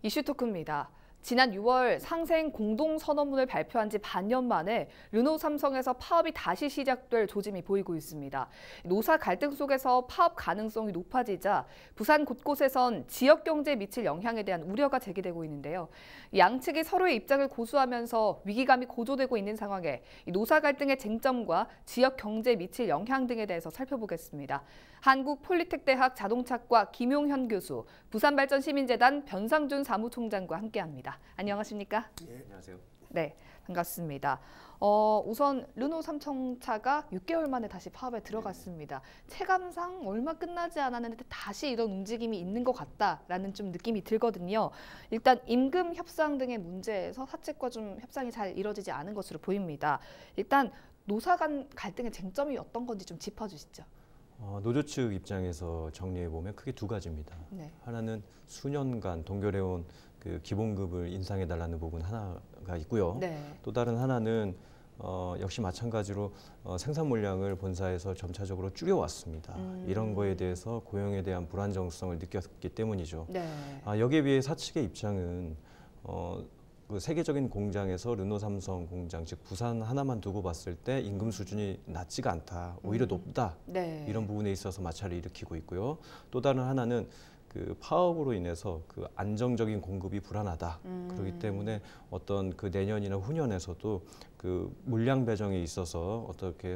이슈 토크입니다. 지난 6월 상생 공동선언문을 발표한 지 반년 만에 르노 삼성에서 파업이 다시 시작될 조짐이 보이고 있습니다. 노사 갈등 속에서 파업 가능성이 높아지자 부산 곳곳에선 지역 경제에 미칠 영향에 대한 우려가 제기되고 있는데요. 양측이 서로의 입장을 고수하면서 위기감이 고조되고 있는 상황에 노사 갈등의 쟁점과 지역 경제에 미칠 영향 등에 대해서 살펴보겠습니다. 한국폴리텍대학 자동차과 김용현 교수, 부산발전시민재단 변상준 사무총장과 함께합니다. 안녕하십니까? 네, 안녕하세요. 네, 반갑습니다. 우선 르노 삼성차가 6개월 만에 다시 파업에 들어갔습니다. 체감상 얼마 끝나지 않았는데 다시 이런 움직임이 있는 것 같다라는 좀 느낌이 들거든요. 일단 임금 협상 등의 문제에서 사측과 좀 협상이 잘 이루어지지 않은 것으로 보입니다. 일단 노사 간 갈등의 쟁점이 어떤 건지 좀 짚어주시죠. 노조 측 입장에서 정리해보면 크게 두 가지입니다. 네. 하나는 수년간 동결해온 그 기본급을 인상해달라는 부분 하나가 있고요. 네. 또 다른 하나는 역시 마찬가지로 생산 물량을 본사에서 점차적으로 줄여왔습니다. 이런 거에 대해서 고용에 대한 불안정성을 느꼈기 때문이죠. 네. 여기에 비해 사측의 입장은 그 세계적인 공장에서 르노 삼성 공장, 즉 부산 하나만 두고 봤을 때 임금 수준이 낮지가 않다, 오히려 높다. 네. 이런 부분에 있어서 마찰을 일으키고 있고요. 또 다른 하나는 그 파업으로 인해서 그 안정적인 공급이 불안하다. 그렇기 때문에 어떤 그 내년이나 후년에서도 그 물량 배정에 있어서 어떻게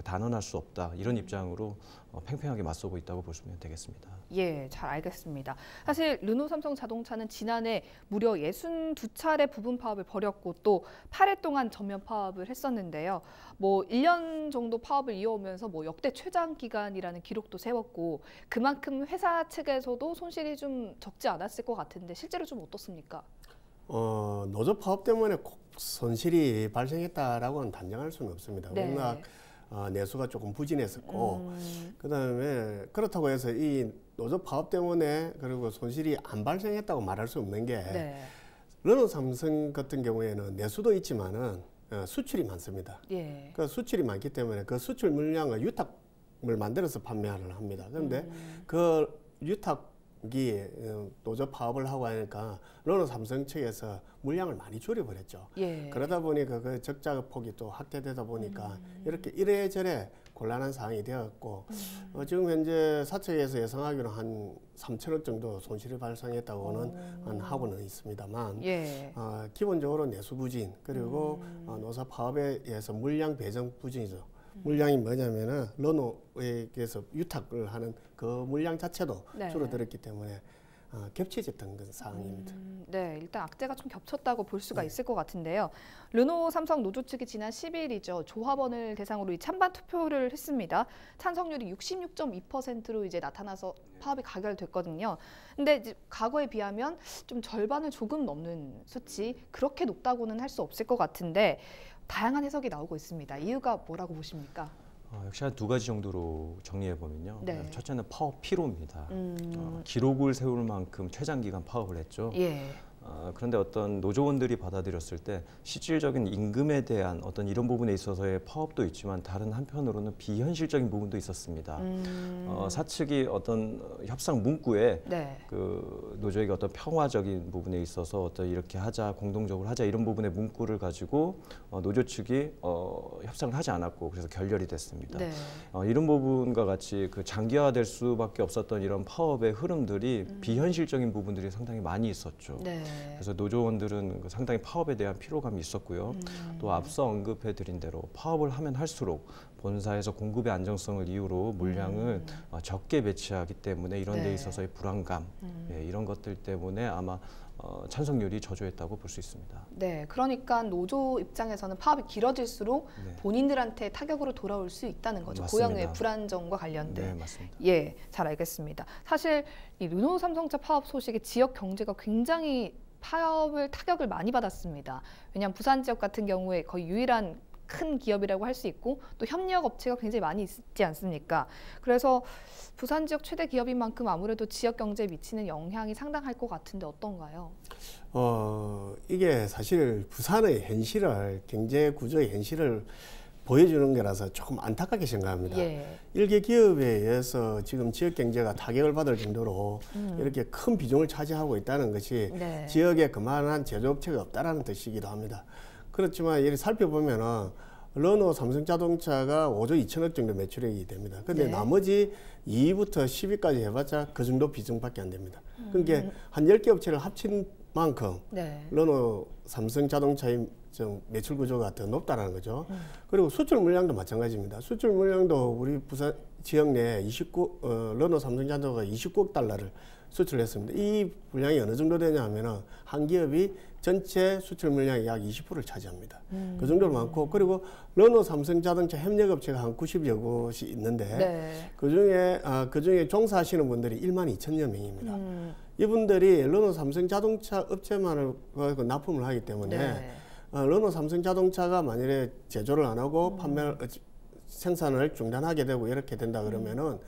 단언할 수 없다. 이런 입장으로 팽팽하게 맞서고 있다고 보시면 되겠습니다. 예, 잘 알겠습니다. 사실 르노 삼성 자동차는 지난해 무려 62차례 부분 파업을 벌였고 또 8회 동안 전면 파업을 했었는데요. 뭐 1년 정도 파업을 이어오면서 뭐 역대 최장 기간이라는 기록도 세웠고 그만큼 회사 측에서도 손실이 좀 적지 않았을 것 같은데 실제로 좀 어떻습니까? 노조 파업 때문에 손실이 발생했다라고는 단정할 수는 없습니다. 네. 워낙 내수가 조금 부진했었고 그다음에 그렇다고 해서 이 노조 파업 때문에 그리고 손실이 안 발생했다고 말할 수 없는 게 네. 르노 삼성 같은 경우에는 내수도 있지만은 수출이 많습니다. 예. 그 수출이 많기 때문에 그 수출 물량을 유탁을 만들어서 판매를 합니다. 그런데 그 유탁이 노조 파업을 하고 하니까 르노 삼성 측에서 물량을 많이 줄여버렸죠. 예. 그러다 보니까 그 적자 폭이 또 확대되다 보니까 이렇게 이래저래 곤란한 상황이 되었고 지금 현재 사측에서 예상하기로 한 3천억 정도 손실이 발생했다고는 하고는 있습니다만 예. 기본적으로 내수 부진 그리고 노사 파업에 의해서 물량 배정 부진이죠. 물량이 뭐냐면은 르노에게서 유탁을 하는 그 물량 자체도 네. 줄어들었기 때문에 겹쳐졌던 그 상황입니다. 네, 일단 악재가 좀 겹쳤다고 볼 수가 있을 것 같은데요. 르노 삼성 노조 측이 지난 10일이죠. 조합원을 대상으로 이 찬반 투표를 했습니다. 찬성률이 66.2%로 이제 나타나서 파업이 가결됐거든요. 근데 이제 과거에 비하면 좀 절반을 조금 넘는 수치, 그렇게 높다고는 할 수 없을 것 같은데 다양한 해석이 나오고 있습니다. 이유가 뭐라고 보십니까? 역시 한 두 가지 정도로 정리해 보면요. 네. 첫째는 파업 피로입니다. 기록을 세울 만큼 최장기간 파업을 했죠. 예. 그런데 어떤 노조원들이 받아들였을 때 실질적인 임금에 대한 어떤 이런 부분에 있어서의 파업도 있지만 다른 한편으로는 비현실적인 부분도 있었습니다. 사측이 어떤 협상 문구에 네. 그 노조에게 어떤 평화적인 부분에 있어서 어떤 이렇게 하자, 공동적으로 하자 이런 부분의 문구를 가지고 노조 측이 협상을 하지 않았고 그래서 결렬이 됐습니다. 네. 이런 부분과 같이 그 장기화될 수밖에 없었던 이런 파업의 흐름들이 비현실적인 부분들이 상당히 많이 있었죠. 네. 그래서 노조원들은 상당히 파업에 대한 피로감이 있었고요. 또 앞서 언급해드린 대로 파업을 하면 할수록 본사에서 공급의 안정성을 이유로 물량을 적게 배치하기 때문에 이런 데 있어서의 불안감, 이런 것들 때문에 아마 찬성률이 저조했다고 볼 수 있습니다. 네, 그러니까 노조 입장에서는 파업이 길어질수록 네. 본인들한테 타격으로 돌아올 수 있다는 거죠. 맞습니다. 고용의 불안정과 관련된. 네, 맞습니다. 예, 잘 알겠습니다. 사실 이 르노 삼성차 파업 소식에 지역 경제가 굉장히 파업을 타격을 많이 받았습니다. 왜냐하면 부산 지역 같은 경우에 거의 유일한 큰 기업이라고 할 수 있고 또 협력 업체가 굉장히 많이 있지 않습니까? 그래서 부산 지역 최대 기업인 만큼 아무래도 지역 경제에 미치는 영향이 상당할 것 같은데 어떤가요? 이게 사실 부산의 현실을 경제 구조의 현실을 보여주는 거라서 조금 안타깝게 생각합니다. 예. 일개 기업에 의해서 지금 지역 경제가 타격을 받을 정도로 이렇게 큰 비중을 차지하고 있다는 것이 네. 지역에 그만한 제조업체가 없다라는 뜻이기도 합니다. 그렇지만 이렇게 살펴보면은 르노 삼성자동차가 5조 2천억 정도 매출액이 됩니다. 근데 네. 나머지 2위부터 10위까지 해봤자 그 정도 비중밖에 안 됩니다. 그러니까 한 10개 업체를 합친 만큼 네. 르노 삼성자동차의 좀 매출 구조가 더 높다라는 거죠. 그리고 수출 물량도 마찬가지입니다. 수출 물량도 우리 부산 지역 내 르노 삼성자동차가 29억 달러를 수출했습니다. 이 물량이 어느 정도 되냐 하면은 한 기업이 전체 수출 물량의 약 20%를 차지합니다. 그 정도로 많고, 그리고 르노 삼성자동차 협력업체가 한 90여 곳이 있는데 네. 그중에 종사하시는 분들이 1만 2천여 명입니다. 이분들이 르노 삼성자동차 업체만을 납품을 하기 때문에 네. 르노 삼성자동차가 만일에 제조를 안 하고 생산을 중단하게 되고 이렇게 된다 그러면은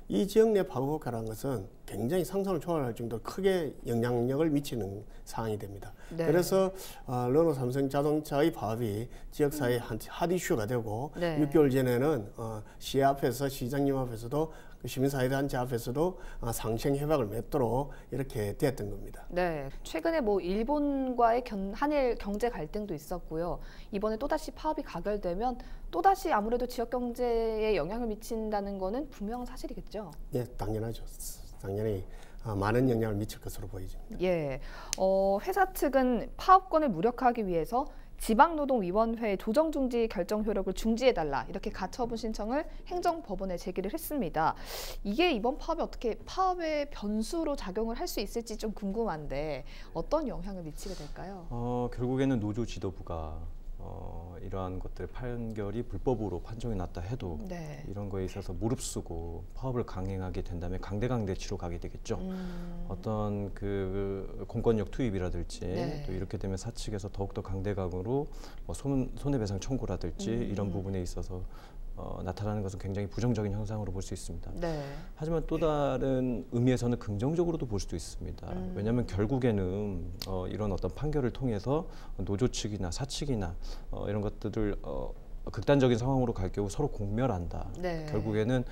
이 지역 내 파급 효과라는 것은 굉장히 상상을 초월할 정도로 크게 영향력을 미치는 상황이 됩니다. 네. 그래서 르노 삼성자동차의 파업이 지역사회의 핫 이슈가 되고 네. 6개월 전에는 시회 앞에서 시장님 앞에서도 시민사회단체 앞에서도 상생 협약을 맺도록 이렇게 됐던 겁니다. 네, 최근에 뭐 일본과의 한일 경제 갈등도 있었고요. 이번에 또다시 파업이 가결되면 또다시 아무래도 지역 경제에 영향을 미친다는 거는 분명한 사실이겠죠. 예, 당연하죠. 당연히 많은 영향을 미칠 것으로 보여집니다. 예, 회사 측은 파업권을 무력화하기 위해서 지방노동위원회의 조정중지 결정 효력을 중지해달라 이렇게 가처분 신청을 행정법원에 제기를 했습니다. 이게 이번 파업에 어떻게 파업의 변수로 작용을 할 수 있을지 좀 궁금한데 어떤 영향을 미치게 될까요? 결국에는 노조 지도부가 이러한 것들 판결이 불법으로 판정이 났다 해도 네. 이런 거에 있어서 무릅쓰고 파업을 강행하게 된다면 강대강대치로 가게 되겠죠. 어떤 그 공권력 투입이라든지 네. 또 이렇게 되면 사측에서 더욱더 강대강으로 손해배상 청구라든지 이런 부분에 있어서 나타나는 것은 굉장히 부정적인 현상으로 볼 수 있습니다. 네. 하지만 또 다른 의미에서는 긍정적으로도 볼 수도 있습니다. 왜냐하면 결국에는 이런 어떤 판결을 통해서 노조 측이나 사측이나 이런 것들을 극단적인 상황으로 갈 경우 서로 공멸한다. 네. 결국에는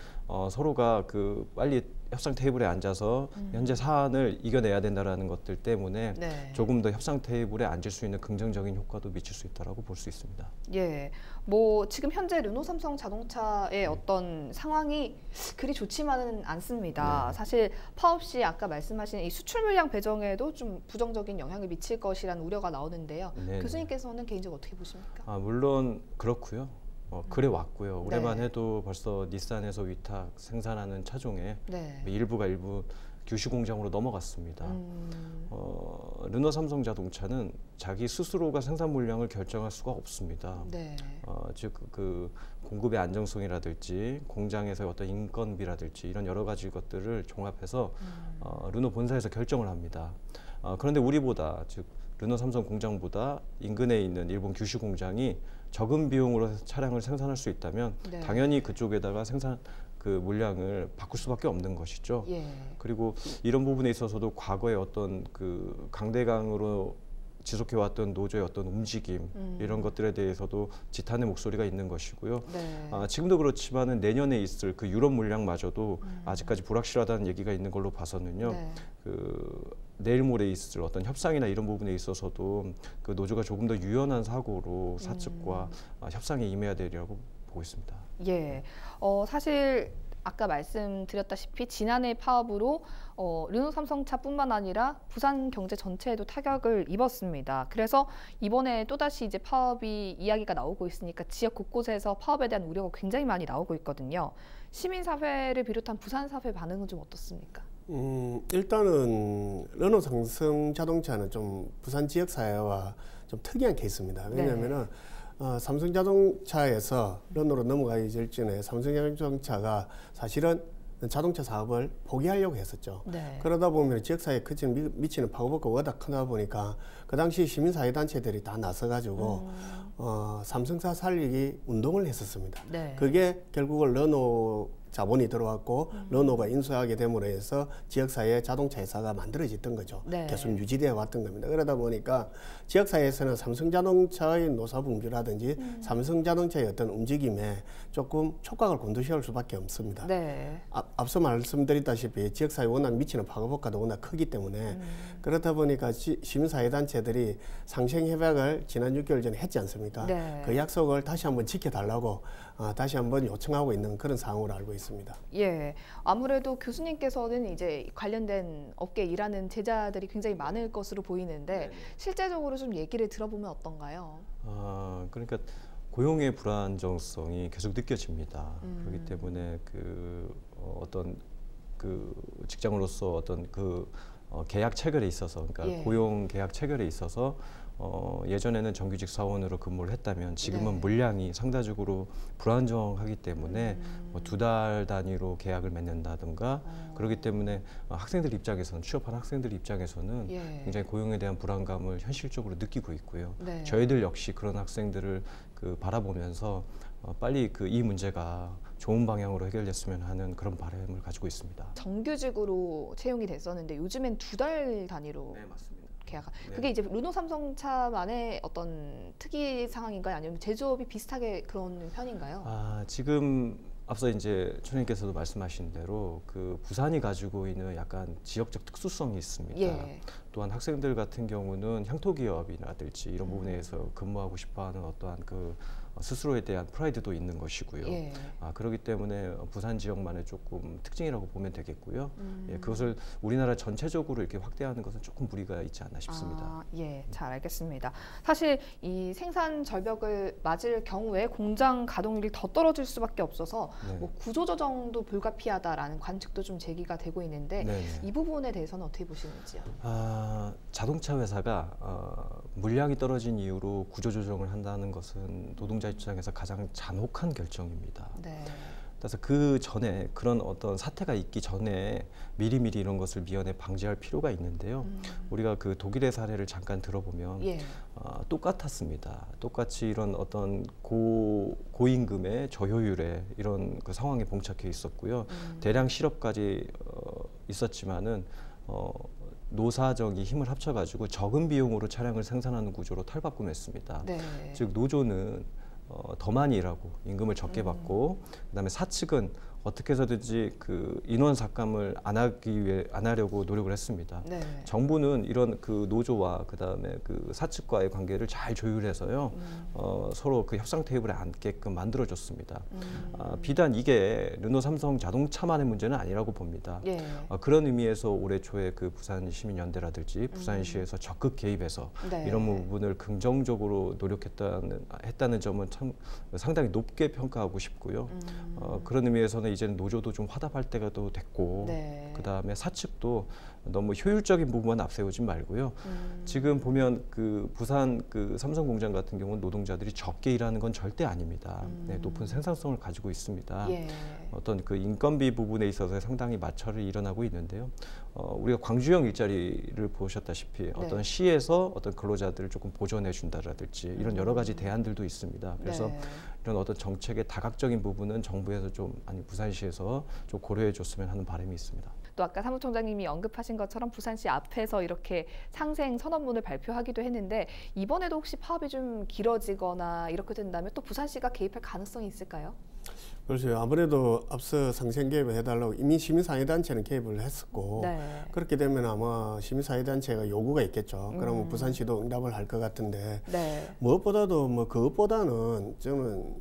서로가 빨리 협상 테이블에 앉아서 현재 사안을 이겨내야 된다라는 것들 때문에 네. 조금 더 협상 테이블에 앉을 수 있는 긍정적인 효과도 미칠 수 있다라고 볼 수 있습니다. 예, 뭐 지금 현재 르노 삼성 자동차의 어떤 상황이 그리 좋지만은 않습니다. 네. 사실 파업 시 아까 말씀하신 이 수출 물량 배정에도 좀 부정적인 영향을 미칠 것이라는 우려가 나오는데요. 네. 교수님께서는 개인적으로 어떻게 보십니까? 물론 그렇고요. 그래 왔고요. 올해만 네. 해도 벌써 닛산에서 위탁 생산하는 차종에 네. 일부 규슈 공장으로 넘어갔습니다. 르노 삼성 자동차는 자기 스스로가 생산 물량을 결정할 수가 없습니다. 네. 즉 그 공급의 안정성이라든지 공장에서의 어떤 인건비라든지 이런 여러 가지 것들을 종합해서 르노 본사에서 결정을 합니다. 그런데 우리보다 즉 르노 삼성 공장보다 인근에 있는 일본 규슈 공장이 적은 비용으로 차량을 생산할 수 있다면 네. 당연히 그쪽에다가 그 물량을 바꿀 수밖에 없는 것이죠. 예. 그리고 이런 부분에 있어서도 과거의 어떤 그 강대강으로 지속해왔던 노조의 어떤 움직임 이런 것들에 대해서도 지탄의 목소리가 있는 것이고요. 네. 지금도 그렇지만은 내년에 있을 그 유럽 물량마저도 아직까지 불확실하다는 얘기가 있는 걸로 봐서는요. 네. 내일 모레 있을 어떤 협상이나 이런 부분에 있어서도 그 노조가 조금 더 유연한 사고로 사측과 협상에 임해야 되리라고 보고 있습니다. 예, 사실 아까 말씀드렸다시피 지난해 파업으로 르노 삼성차뿐만 아니라 부산 경제 전체에도 타격을 입었습니다. 그래서 이번에 또다시 이제 파업이 이야기가 나오고 있으니까 지역 곳곳에서 파업에 대한 우려가 굉장히 많이 나오고 있거든요. 시민사회를 비롯한 부산사회 반응은 좀 어떻습니까? 일단은 르노 삼성자동차는 좀 부산 지역 사회와 좀 특이한 케이스입니다. 왜냐하면은 삼성자동차에서 르노로 넘어가기 전에 삼성자동차가 사실은 자동차 사업을 포기하려고 했었죠. 네. 그러다 보면 지역사회에 미치는 파급효과가 워낙 크다 보니까 그 당시 시민사회단체들이 다 나서가지고 삼성사 살리기 운동을 했었습니다. 네. 그게 결국은 르노 자본이 들어왔고 르노가 인수하게 됨으로 해서 지역사회의 자동차 회사가 만들어졌던 거죠. 네. 계속 유지되어 왔던 겁니다. 그러다 보니까 지역사회에서는 삼성자동차의 노사분규라든지 삼성자동차의 어떤 움직임에 조금 촉각을 곤두세울 수밖에 없습니다. 네. 앞서 말씀드렸다시피 지역사회 워낙 미치는 파급효과도 워낙 크기 때문에 그렇다 보니까 시민사회단체들이 상생협약을 지난 6개월 전에 했지 않습니까? 네. 그 약속을 다시 한번 지켜달라고 다시 한번 요청하고 있는 그런 상황으로 알고 있습니다. 예, 아무래도 교수님께서는 이제 관련된 업계에 일하는 제자들이 굉장히 많을 것으로 보이는데 실제적으로 좀 얘기를 들어보면 어떤가요? 그러니까 고용의 불안정성이 계속 느껴집니다. 그렇기 때문에 어떤 직장으로서 어떤 계약 체결에 있어서, 그러니까 예. 고용 계약 체결에 있어서 예전에는 정규직 사원으로 근무를 했다면 지금은 네. 물량이 상대적으로 불안정하기 때문에 두 달 단위로 계약을 맺는다든가 그렇기 때문에 학생들 입장에서는 취업한 학생들 입장에서는 예. 굉장히 고용에 대한 불안감을 현실적으로 느끼고 있고요. 네. 저희들 역시 그런 학생들을 바라보면서 빨리 이 문제가 좋은 방향으로 해결됐으면 하는 그런 바람을 가지고 있습니다. 정규직으로 채용이 됐었는데 요즘엔 두 달 단위로 네, 맞습니다. 계약. 네. 그게 이제 르노 삼성차만의 어떤 특이 상황인가요? 아니면 제조업이 비슷하게 그런 편인가요? 지금 앞서 이제 총장님께서도 말씀하신 대로 부산이 가지고 있는 약간 지역적 특수성이 있습니다. 예. 또한 학생들 같은 경우는 향토기업이라든지 이런 부분에서 근무하고 싶어하는 어떠한 스스로에 대한 프라이드도 있는 것이고요. 예. 그렇기 때문에 부산 지역만의 조금 특징이라고 보면 되겠고요. 예, 그것을 우리나라 전체적으로 이렇게 확대하는 것은 조금 무리가 있지 않나 싶습니다. 예, 잘 알겠습니다. 사실 이 생산 절벽을 맞을 경우에 공장 가동률이 더 떨어질 수밖에 없어서 네. 뭐 구조조정도 불가피하다라는 관측도 좀 제기가 되고 있는데 네네. 이 부분에 대해서는 어떻게 보시는지요? 자동차 회사가 물량이 떨어진 이유로 구조조정을 한다는 것은 노동자 입장에서 가장 잔혹한 결정입니다. 네. 그래서 그 전에 그런 어떤 사태가 있기 전에 미리미리 이런 것을 미연에 방지할 필요가 있는데요. 우리가 독일의 사례를 잠깐 들어보면 예. 똑같았습니다. 똑같이 이런 어떤 고임금의 저효율에 이런 상황에 봉착해 있었고요. 대량 실업까지 있었지만은 노사정이 힘을 합쳐가지고 적은 비용으로 차량을 생산하는 구조로 탈바꿈했습니다. 네. 즉 노조는 더 많이 일하고 임금을 적게 받고 그다음에 사측은 어떻게 해서든지 인원 삭감을 안 하려고 노력을 했습니다. 네. 정부는 이런 노조와 그다음에 사측과의 관계를 잘 조율해서요. 서로 협상 테이블에 앉게끔 만들어줬습니다. 비단 이게 르노 삼성 자동차만의 문제는 아니라고 봅니다. 예. 그런 의미에서 올해 초에 부산 시민연대라든지 부산시에서 적극 개입해서 네. 이런 부분을 긍정적으로 했다는 점은 참 상당히 높게 평가하고 싶고요. 그런 의미에서는 이제는 노조도 좀 화답할 때가 또 됐고 네. 그다음에 사측도 너무 효율적인 부분만 앞세우지 말고요. 지금 보면 부산 삼성 공장 같은 경우는 노동자들이 적게 일하는 건 절대 아닙니다. 네, 높은 생산성을 가지고 있습니다. 예. 어떤 인건비 부분에 있어서 상당히 마찰이 일어나고 있는데요. 우리가 광주형 일자리를 보셨다시피 어떤 시에서 어떤 근로자들을 조금 보존해 준다라든지 이런 여러 가지 대안들도 있습니다. 그래서 네. 이런 어떤 정책의 다각적인 부분은 정부에서 부산시에서 좀 고려해 줬으면 하는 바람이 있습니다. 또 아까 사무총장님이 언급하신 것처럼 부산시 앞에서 이렇게 상생 선언문을 발표하기도 했는데 이번에도 혹시 파업이 좀 길어지거나 이렇게 된다면 또 부산시가 개입할 가능성이 있을까요? 그렇죠. 아무래도 앞서 상생 개입을 해달라고 이미 시민사회단체는 개입을 했었고 네. 그렇게 되면 아마 시민사회단체가 요구가 있겠죠. 그러면 부산시도 응답을 할 것 같은데 네. 무엇보다도 그것보다는 저는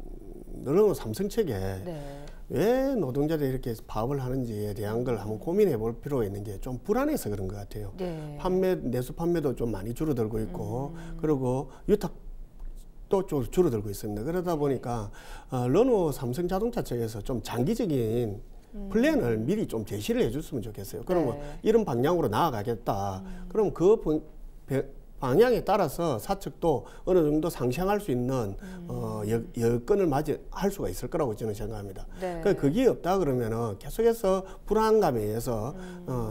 너무 삼성 측에 네. 왜 노동자들이 이렇게 파업을 하는지에 대한 걸 한번 고민해 볼 필요가 있는 게 좀 불안해서 그런 것 같아요. 네. 내수 판매도 좀 많이 줄어들고 있고 그리고 유탁도 좀 줄어들고 있습니다. 그러다 보니까 르노 삼성 자동차 측에서 좀 장기적인 플랜을 미리 좀 제시를 해줬으면 좋겠어요. 그러면 네. 이런 방향으로 나아가겠다. 그럼 방향에 따라서 사측도 어느 정도 상생할 수 있는 여건을 맞이할 수가 있을 거라고 저는 생각합니다. 네. 그러니까 그게 없다 그러면은 계속해서 불안감에 의해서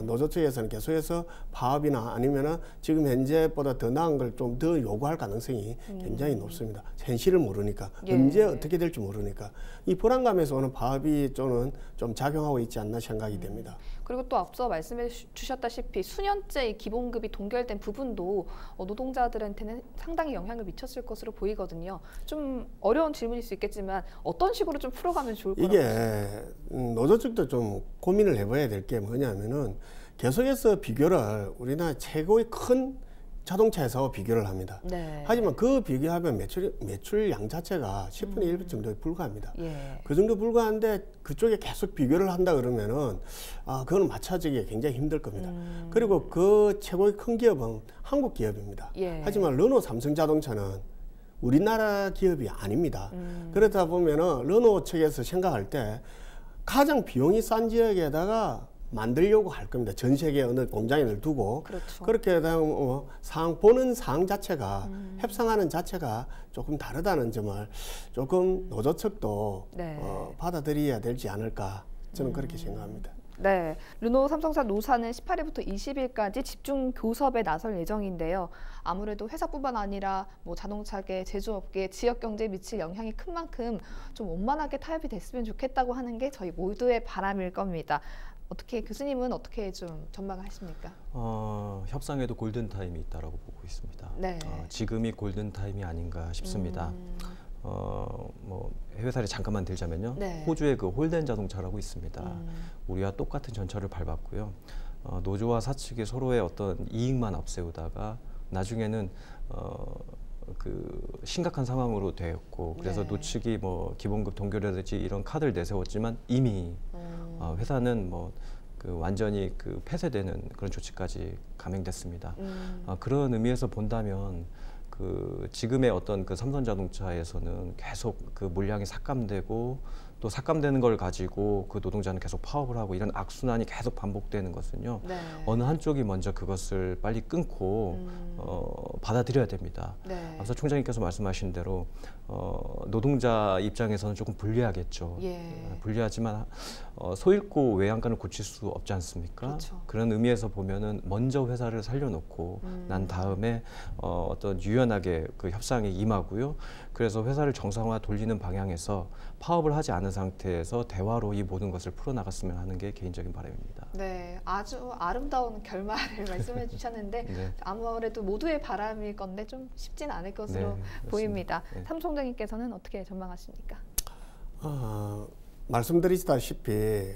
노조 측에서는 계속해서 파업이나 아니면은 지금 현재보다 더 나은 걸 좀 더 요구할 가능성이 굉장히 높습니다. 현실을 모르니까 예. 언제 어떻게 될지 모르니까 이 불안감에서 오는 파업이 저는 좀 작용하고 있지 않나 생각이 됩니다. 그리고 또 앞서 말씀해 주셨다시피 수년째 이 기본급이 동결된 부분도 노동자들한테는 상당히 영향을 미쳤을 것으로 보이거든요. 좀 어려운 질문일 수 있겠지만 어떤 식으로 좀 풀어가면 좋을 거라고 이게 노조 측도 좀 고민을 해봐야 될 게 뭐냐면은 계속해서 비교를 우리나라 최고의 큰 자동차에서 비교를 합니다. 네. 하지만 그 비교하면 매출량 자체가 10분의 1 정도에 불과합니다. 예. 그 정도 불과한데 그쪽에 계속 비교를 한다 그러면은 그거는 맞춰지기 굉장히 힘들 겁니다. 그리고 그 최고의 큰 기업은 한국 기업입니다. 예. 하지만 르노 삼성자동차는 우리나라 기업이 아닙니다. 그러다 보면은 르노 측에서 생각할 때 가장 비용이 싼 지역에다가 만들려고 할 겁니다. 전 세계 어느 공장을 두고. 그렇죠. 그렇게 되면 보는 사항 자체가 협상하는 자체가 조금 다르다는 점을 조금 노조 측도 네. 받아들여야 되지 않을까 저는 그렇게 생각합니다. 네, 르노 삼성사 노사는 18일부터 20일까지 집중 교섭에 나설 예정인데요. 아무래도 회사뿐만 아니라 뭐 자동차계, 제조업계, 지역 경제에 미칠 영향이 큰 만큼 좀 원만하게 타협이 됐으면 좋겠다고 하는 게 저희 모두의 바람일 겁니다. 어떻게 교수님은 어떻게 좀 전망하십니까? 협상에도 골든 타임이 있다라고 보고 있습니다. 네. 지금이 골든 타임이 아닌가 싶습니다. 뭐 해외 사례 잠깐만 들자면요. 네. 호주의 그 홀덴 자동차라고 있습니다. 우리와 똑같은 전철을 밟았고요. 노조와 사측이 서로의 어떤 이익만 앞세우다가 나중에는 그 심각한 상황으로 되었고 그래서 네. 노측이 뭐 기본급 동결이라든지 이런 카드를 내세웠지만 이미 회사는 뭐 그 완전히 그 폐쇄되는 그런 조치까지 감행됐습니다. 그런 의미에서 본다면 그 지금의 어떤 그 삼성자동차에서는 계속 그 물량이 삭감되고 또 삭감되는 걸 가지고 그 노동자는 계속 파업을 하고 이런 악순환이 계속 반복되는 것은요. 네. 어느 한쪽이 먼저 그것을 빨리 끊고 받아들여야 됩니다. 네. 앞서 총장님께서 말씀하신 대로 노동자 입장에서는 조금 불리하겠죠. 예. 불리하지만 소잃고 외양간을 고칠 수 없지 않습니까? 그렇죠. 그런 의미에서 보면은 먼저 회사를 살려놓고 난 다음에 어떤 유연하게 그 협상에 임하고요. 그래서 회사를 정상화 돌리는 방향에서 파업을 하지 않은 상태에서 대화로 이 모든 것을 풀어나갔으면 하는 게 개인적인 바람입니다. 네, 아주 아름다운 결말을 말씀해 주셨는데 네. 아무래도 모두의 바람일 건데 좀 쉽진 않을 것으로 네, 보입니다. 네. 삼총장님께서는 어떻게 전망하십니까? 말씀드리다시피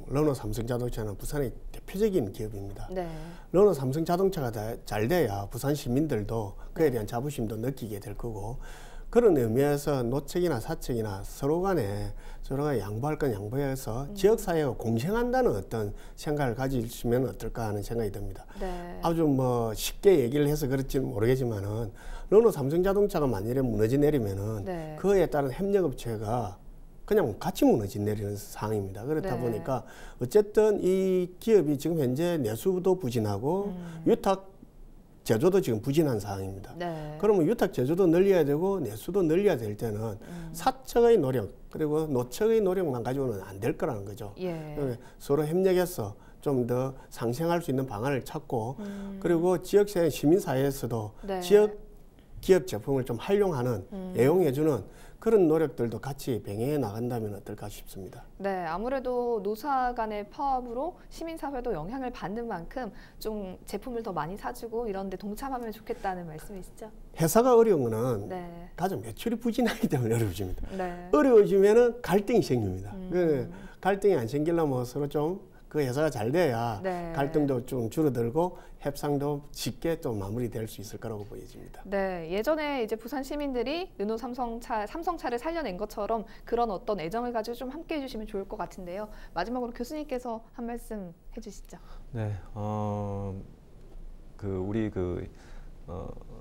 르노 삼성자동차는 부산의 대표적인 기업입니다. 네. 르노 삼성자동차가 잘 돼야 부산 시민들도 그에 대한 자부심도 느끼게 될 거고 그런 의미에서 노측이나 사측이나 서로 간에 서로가 양보할 건 양보해서 지역사회가 공생한다는 어떤 생각을 가지시면 어떨까 하는 생각이 듭니다. 네. 아주 뭐 쉽게 얘기를 해서 그렇지는 모르겠지만은 르노 삼성자동차가 만일에 무너지 내리면은 네. 그에 따른 협력업체가 그냥 같이 무너지 내리는 상황입니다. 그렇다 네. 보니까 어쨌든 이 기업이 지금 현재 내수도 부진하고 유탁 제조도 지금 부진한 상황입니다. 네. 그러면 유탁 제조도 늘려야 되고 내수도 늘려야 될 때는 사측의 노력 그리고 노측의 노력만 가지고는 안 될 거라는 거죠. 예. 서로 협력해서 좀 더 상생할 수 있는 방안을 찾고 그리고 지역사회 시민사회에서도 네. 지역 기업 제품을 좀 활용하는 애용해주는 그런 노력들도 같이 병행해 나간다면 어떨까 싶습니다. 네, 아무래도 노사 간의 파업으로 시민사회도 영향을 받는 만큼 좀 제품을 더 많이 사주고 이런 데 동참하면 좋겠다는 말씀이시죠? 회사가 어려운 거는 네. 가장 매출이 부진하기 때문에 어려워집니다. 네. 어려워지면은 갈등이 생깁니다. 그 갈등이 안 생기려면 서로 좀 그 회사가 잘 돼야 네. 갈등도 좀 줄어들고 협상도 쉽게 좀 마무리될 수 있을 거라고 보여집니다. 네, 예전에 이제 부산 시민들이 르노 삼성차를 살려낸 것처럼 그런 어떤 애정을 가지고 좀 함께 해주시면 좋을 것 같은데요. 마지막으로 교수님께서 한 말씀 해주시죠. 네, 우리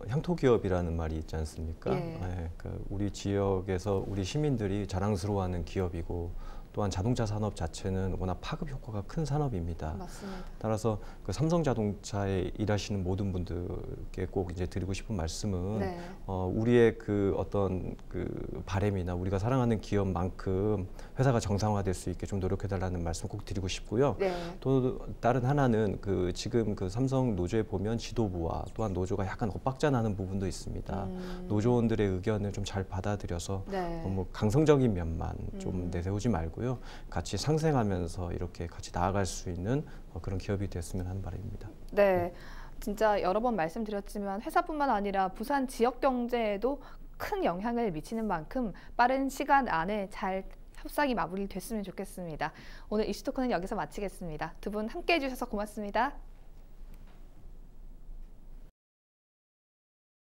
향토 기업이라는 말이 있지 않습니까? 예. 네, 우리 지역에서 우리 시민들이 자랑스러워하는 기업이고 또한 자동차 산업 자체는 워낙 파급 효과가 큰 산업입니다. 맞습니다. 따라서 그 삼성자동차에 일하시는 모든 분들께 꼭 이제 드리고 싶은 말씀은 네. 우리의 그 어떤 그 바람이나 우리가 사랑하는 기업만큼 회사가 정상화될 수 있게 좀 노력해달라는 말씀 꼭 드리고 싶고요. 네. 또 다른 하나는 그 지금 그 삼성 노조에 보면 지도부와 또한 노조가 약간 엇박자 나는 부분도 있습니다. 노조원들의 의견을 좀 잘 받아들여서 네. 너무 강성적인 면만 좀 내세우지 말고요. 같이 상생하면서 이렇게 같이 나아갈 수 있는 그런 기업이 됐으면 하는 바람입니다. 네. 진짜 여러 번 말씀드렸지만 회사뿐만 아니라 부산 지역 경제에도 큰 영향을 미치는 만큼 빠른 시간 안에 잘 협상이 마무리됐으면 좋겠습니다. 오늘 이슈토크는 여기서 마치겠습니다. 두 분 함께해 주셔서 고맙습니다.